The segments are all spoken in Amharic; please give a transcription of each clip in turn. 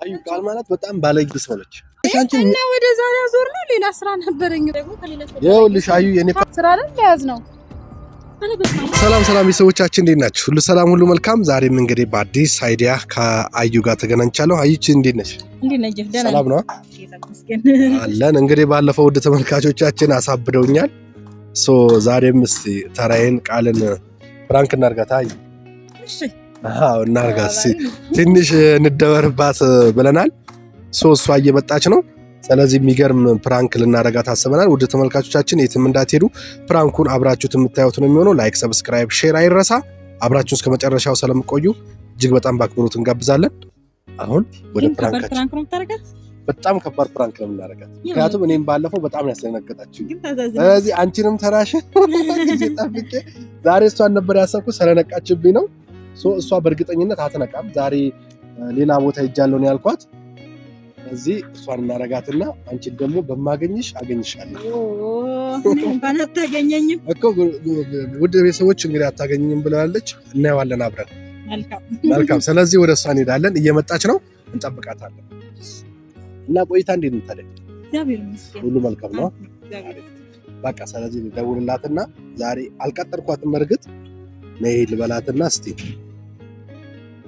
አዩ ቃል ማለት በጣም ባለጌ ሰው ነች። እና ወደ ዛሬ አዞር ነው ሌላ ስራ ነበረኝ ደግሞ ከሌላ ሰው ይኸውልሽ አዩ የኔ ስራ ላይ ያዝ ነው። ሰላም ቤተሰቦቻችን እንዴት ናችሁ? ሁሉ ሰላም ሁሉ መልካም። ዛሬም እንግዲህ በአዲስ አይዲያ ከአዩ ጋር ተገናኝቻለሁ። አዩቺ እንዴት ነሽ? ሰላም ነው አለን። እንግዲህ ባለፈው ውድ ተመልካቾቻችን አሳብደውኛል። ዛሬም እስቲ ተራዬን ቃልን ፍራንክ እናርጋታ። አዩ እሺ እናርጋት ትንሽ እንደበርባት ብለናል። እሷ እየመጣች ነው። ስለዚህ የሚገርም ፕራንክ ልናረጋት አስበናል። ውድ ተመልካቾቻችን የትም እንዳትሄዱ፣ ፕራንኩን አብራችሁት የምታዩት ነው የሚሆነው። ላይክ፣ ሰብስክራይብ፣ ሼር አይረሳ። አብራችሁን እስከ መጨረሻው ስለምቆዩ እጅግ በጣም በአክብሮት እንጋብዛለን። አሁን ወደ ፕራንክ ነው ታረጋት። በጣም ከባድ ፕራንክ ነው የምናረጋት። ምክንያቱም እኔም ባለፈው በጣም ያስደነገጣችሁ። ስለዚህ አንቺንም ተራሽ ጊዜ ጠብቄ ዛሬ እሷን ነበር ያሰብኩት፣ ስለነቃችብኝ ነው። እሷ በእርግጠኝነት አትነቃም። ዛሬ ሌላ ቦታ ሄጃለሁ ነው ያልኳት። እዚህ እሷን እናረጋትና አንቺን ደግሞ በማገኝሽ አገኝሻለሁ። እንኳን አታገኘኝም እኮ ውድ ቤተሰቦች፣ እንግዲህ አታገኘኝም ብላለች። እናየዋለን አብረን። መልካም። ስለዚህ ወደ እሷ እንሄዳለን። እየመጣች ነው፣ እንጠብቃታለን። እና ቆይታ እንዴት ነው ታዲያ? እግዚአብሔር ይመስገን ሁሉ መልካም ነው። በቃ ስለዚህ ደውልላትና ዛሬ አልቀጠርኳትም። እርግጥ ነይ ልበላትና እስቲ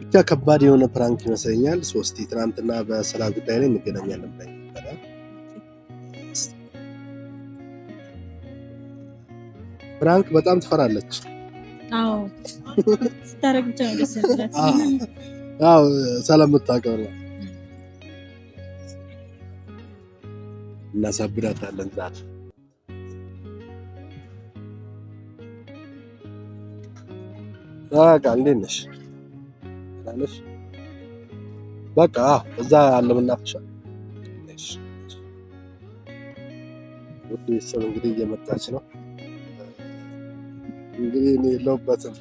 ብቻ ከባድ የሆነ ፕራንክ ይመስለኛል። ሶስቲ ትናንትና በስራ ጉዳይ ላይ እንገናኛለን ብላኝ ነበር። ፕራንክ በጣም ትፈራለች። አዎ ስታረግ ብቻ ነው ደስ የሚላት። አዎ ስለምታውቀው ነው። እናሳብዳታለን ዛሬ። በቃ እንዴት ነሽ? በቃ እዛ ያለ መናፈሻ ነሽ። ውድ ቤተሰብ እንግዲህ እየመጣች ነው። እንግዲህ እኔ የለሁበትም።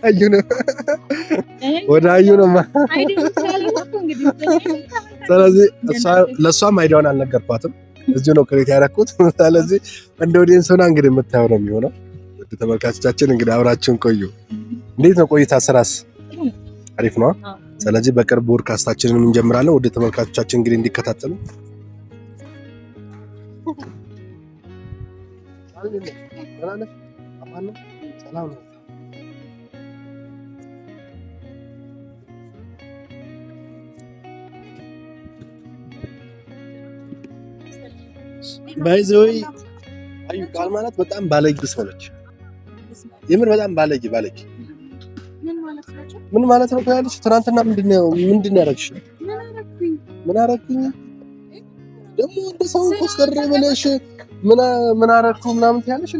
አዩ ነው ወደ አዩ ነው። ስለዚህ ለእሷም አይዲያውን አልነገርኳትም። እዚሁ ነው ክሬት ያደረኩት። ስለዚህ እንደ ኦዲየንስ ሆና እንግዲህ የምታየው ነው የሚሆነው። ውድ ተመልካቾቻችን እንግዲህ አብራችሁን ቆዩ። እንዴት ነው ቆይታ? ስራስ አሪፍ ነው። ስለዚህ በቅርብ ፖድካስታችንን እንጀምራለን። ወደ ተመልካቾቻችን እንግዲህ እንዲከታተሉ ባይዘይ አዩ ቃል ማለት በጣም ባለጌ ሰው ነች። የምር በጣም ባለጌ ምን ማለት ነው ያለሽ? ትናንትና ምንድነው ያደረግሽ? ምን አረኩኝ ደግሞ እንደ ሰው ኮስተር ብለሽ ምን አረኩ ምናምን ትያለሽ?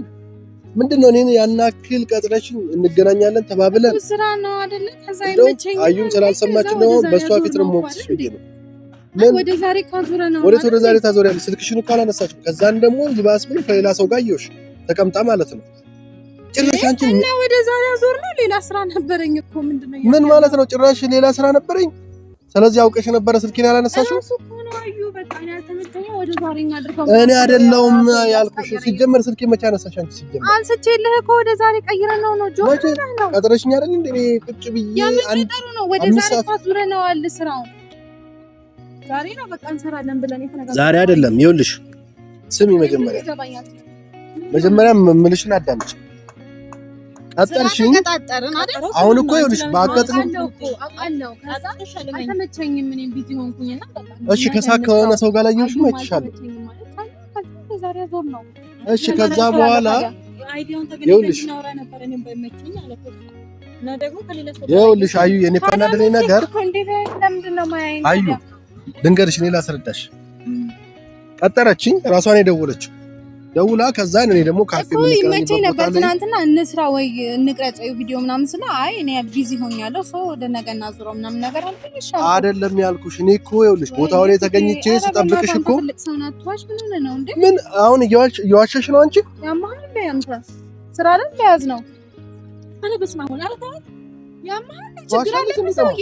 ምንድነው እኔን ያናክል ቀጥረሽ እንገናኛለን ተባብለን ስራ ነው አይደለ? ከዛ ይመቸኝ አዩም ስላልሰማች ነው በሷ ፊት ነው ሞክሽ ብዬ ነው። ወደ ዛሬ ካዙረ ነው ወደ ዛሬ ታዞሪያለሽ። ስልክሽን እኮ አላነሳችም። ከዛን ደግሞ ይባስ ብሎ ከሌላ ሰው ጋር አየሁሽ ተቀምጣ ማለት ነው። ጭራሽ አንቺ እና ወደ ዛሬ አዞር ነው ሌላ ስራ ነበረኝ እኮ። ምንድነው ምን ማለት ነው? ጭራሽ ሌላ ስራ ነበረኝ። ስለዚህ አውቀሽ ነበር ስልኬን ያላነሳሽው። አዩ በቃ ያልተመቸኝ ወደ ዛሬኛ አድርገው እኔ አይደለሁም ያልኩሽ። ሲጀመር ስልኬን መቼ አነሳሽ አንቺ? ሲጀመር አንስቼልህ እኮ ወደ ዛሬ ቀይረን ነው ጆሮ ነው ቀጥረሽኝ አይደል እንዴ? እኔ ቁጭ ብዬ አንጠሩ ነው ወደ ዛሬ ታዙረ ነው አለ ስራው። ዛሬ ነው በቃ እንሰራለን ብለን የተነጋገርነው። ዛሬ አይደለም። ይኸውልሽ ስሚ፣ መጀመሪያ ምልሽን አዳምጪ። ቀጠርሽኝ አሁን እኮ ይኸውልሽ ባቀጥሩ አውቃለሁ። ከዛ አልተመቸኝም እኔም ቢዚ ሆንኩኝና በቃ እሺ፣ ከሳካ ከሆነ ሰው ጋር ላየሁሽ አይቻለሁ። እሺ፣ ከዛ በኋላ ይኸውልሽ አዩ የኔ ፋናደለኝ ነገር አዩ ድንገርሽ እኔ ላስረዳሽ። ቀጠረችኝ፣ ራሷን የደወለችው ደውላ ከዛ እኔ ደግሞ ካፌ ምን ይመቸኝ ነበር ትናንትና እንስራ ወይ እንቅረጽ ወይ ቪዲዮ ምናምን ስለ አይ እኔ ቢዚ ሆኛለሁ ሰው ወደ ነገ እናዙረው ምናምን ነገር አልኩልሽ አይደለም ያልኩሽ። እኔ እኮ ይኸውልሽ ቦታው ላይ ተገኝቼ ስጠብቅሽ እኮ ምን አሁን እየዋሸሽ ነው አንቺ? ያማል በአንተ ስራ ላይ ያዝ ነው አለ በስማ ሆነ አረታት ያማል ችግር አለ ሰውዬ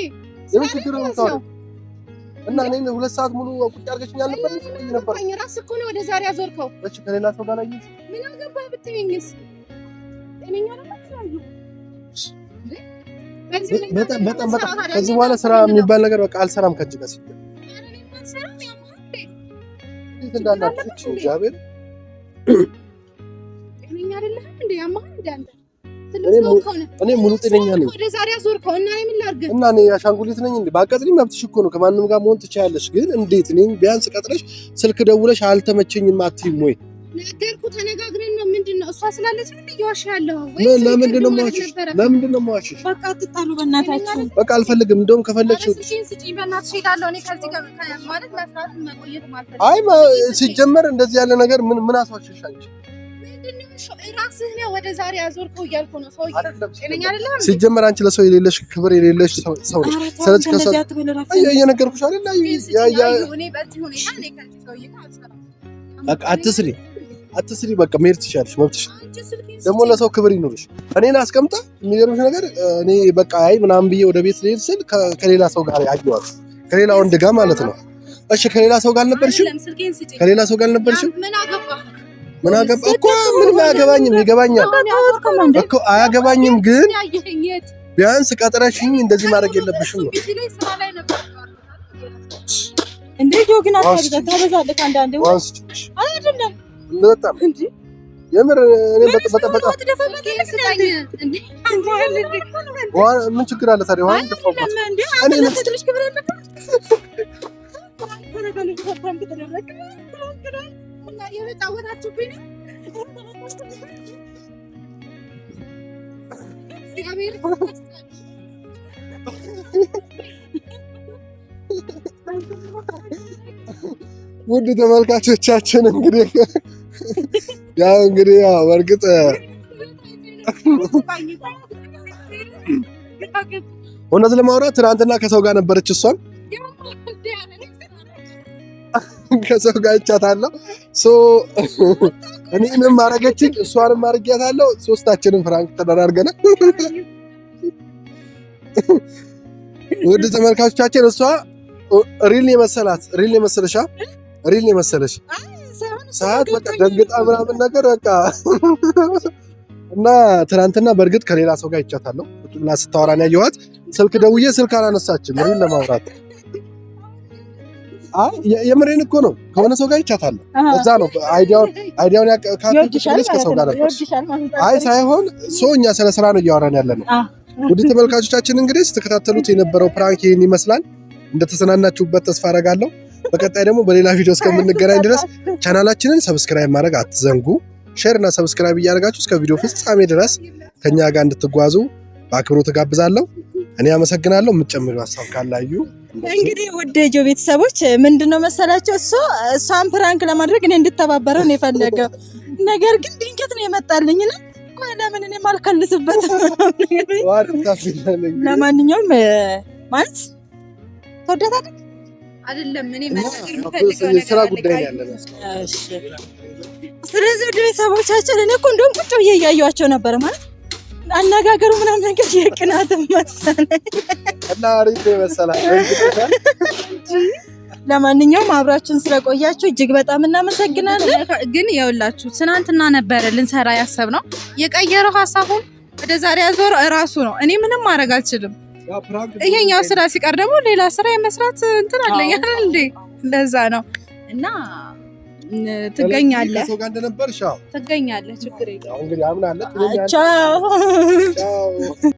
እና እኔ 2 ሰዓት ሙሉ ቁጭ አድርገሽኛል ነበር። እኔ ራስ እኮ ነው ወደ ዛሬ አዞርከው። እሺ ከሌላ ሰው ጋር አየሽ? ምን አገባህ ብትይኝስ? እኔኛ ነው በጣም ከዚህ በኋላ ስራ የሚባል ነገር በቃ አልሰራም ከእጅ ጋር ሲል እንዳላችሁ እግዚአብሔር እኔ ሙሉ ጤነኛ ነኝ። እና እኔ አሻንጉሊት ነኝ እንዴ? ባቀጥሪም መብትሽ እኮ ነው። ከማንም ጋር መሆን ትችያለሽ። ግን እንዴት እኔን ቢያንስ ቀጥረሽ ስልክ ደውለሽ አልተመቸኝም አትይም ወይ? ነገርኩ ተነጋግረን ነው። ምንድነው እሷ ስላለች ምን እየዋሽ ያለው ወይ? ለምንድነው የማዋሽሽ? በቃ አትጣሉ በእናታችሁ። በቃ አልፈልግም። እንደውም ከፈለግሽ ስጪኝ በእናትሽ ሄዳለሁ። እኔ ከዚህ ጋር ማለት መስራት መቆየት ማለት አይ ሲጀመር እንደዚህ ያለ ነገር ምን አስዋሽሽ አንቺ? ራስህ ነው ወደ ዛሬ አዞርከው እያልኩ ነው። ሰው ጤነኛ አይደለም። ሲጀመር አንቺ ለሰው የሌለሽ ክብር የሌለሽ ሰው ነሽ። ስለዚህ ከሰው እየነገርኩሽ አይደል? በቃ አትስሪ በቃ መሄድ ትችያለሽ፣ መብትሽ። ደግሞ ለሰው ክብር ይኑርሽ። እኔን አስቀምጣ የሚገርምሽ ነገር እኔ በቃ አይ ምናምን ብዬ ወደ ቤት ልሄድ ስል ከሌላ ሰው ጋር አየኋት፣ ከሌላ ወንድ ጋር ማለት ነው። እሺ ከሌላ ሰው ጋር አልነበርሽም? ከሌላ ሰው ጋር አልነበርሽም? ምን አገባ እኮ ምንም አያገባኝም። ይገባኛል እኮ አያገባኝም። ግን ቢያንስ ቀጥረሽኝ እንደዚህ ማድረግ የለብሽም ነው እንዴ? ጆግና ታበዛለህ አንዳንዴ አይደለም። በጣም የምር እኔ በጣም ምን ችግር አለ ታዲያ? ዋን ደፋው እኔ ለትልሽ ክብር አለ እና የወጣወታችሁብኝ እግዚአብሔር ውድ ተመልካቾቻችን እንግዲህ በእርግጥ እውነት ለማውራት ትናንትና ከሰው ጋር ነበረች። እሷን ከሰው ጋር እቻታለሁ። እኔንም አረገችኝ፣ እሷንም አርጊያታለሁ። ሶስታችንም ፍራንክ ተደራርገናል። ውድ ተመልካቾቻችን እሷ ሪል የመሰለሽ ሰዓት በቃ ደንግጣ ምናምን ነገር በቃ እና ትናንትና በእርግጥ ከሌላ ሰው ጋር ይቻታለሁ እና ስታወራን ያየኋት ስልክ ደውዬ ስልክ አላነሳችም ሪል ለማውራት። አይ የምሬን እኮ ነው። ከሆነ ሰው ጋር ይቻታለሁ። እዛ ነው አይዲያውን ያካተተልሽ ከሰው ጋር ነበር። አይ ሳይሆን እኛ ስለ ስራ ነው እያወራን ያለ ነው። ውድ ተመልካቾቻችን እንግዲህ ስትከታተሉት የነበረው ፕራንክ ይህን ይመስላል። እንደተሰናናችሁበት ተስፋ አደርጋለሁ። በቀጣይ ደግሞ በሌላ ቪዲዮ እስከምንገናኝ ድረስ ቻናላችንን ሰብስክራይብ ማድረግ አትዘንጉ። ሼር እና ሰብስክራይብ እያደረጋችሁ እስከ ቪዲዮ ፍጻሜ ድረስ ከኛ ጋር እንድትጓዙ በአክብሮት ተጋብዛለሁ። እኔ አመሰግናለሁ። የምትጨምሩ ሀሳብ ካላዩ እንግዲህ ውድ ጆ ቤተሰቦች ምንድነው መሰላቸው እሷን ፕራንክ ለማድረግ እኔ እንድተባበረው ነው የፈለገው። ነገር ግን ድንገት ነው የመጣልኝና ለምን እኔ ማልከልስበት። ለማንኛውም ማለት ተወዳታለህ አይደለም እኔ የስራ ጉዳይ ነው ያለነው። እሺ ስለዚህ ወደ ቤተሰቦቻችን እኔ እኮ እንደውም ቁጭ ብዬ እያየኋቸው ነበር። ማለት አነጋገሩ ምናምን ነገር የቅናት መሰለኝ እና አሪፍ መሰለኝ። ለማንኛውም አብራችሁን ስለቆያችሁ እጅግ በጣም እናመሰግናለን። ግን ይኸውላችሁ ትናንትና ነበረ ልንሰራ ያሰብነው የቀየረው ሐሳቡን ወደ ዛሬ ያዞረው እራሱ ነው። እኔ ምንም ማድረግ አልችልም። ይሄኛው ስራ ሲቀር ደግሞ ሌላ ስራ የመስራት እንትን አለኝ አይደል እንዴ? ለዛ ነው እና ትገኛለህ ከሰው ጋር እንደነበርሽ ትገኛለህ። ችግር የለውም። እንግዲህ አምናለሁ። ቻው ቻው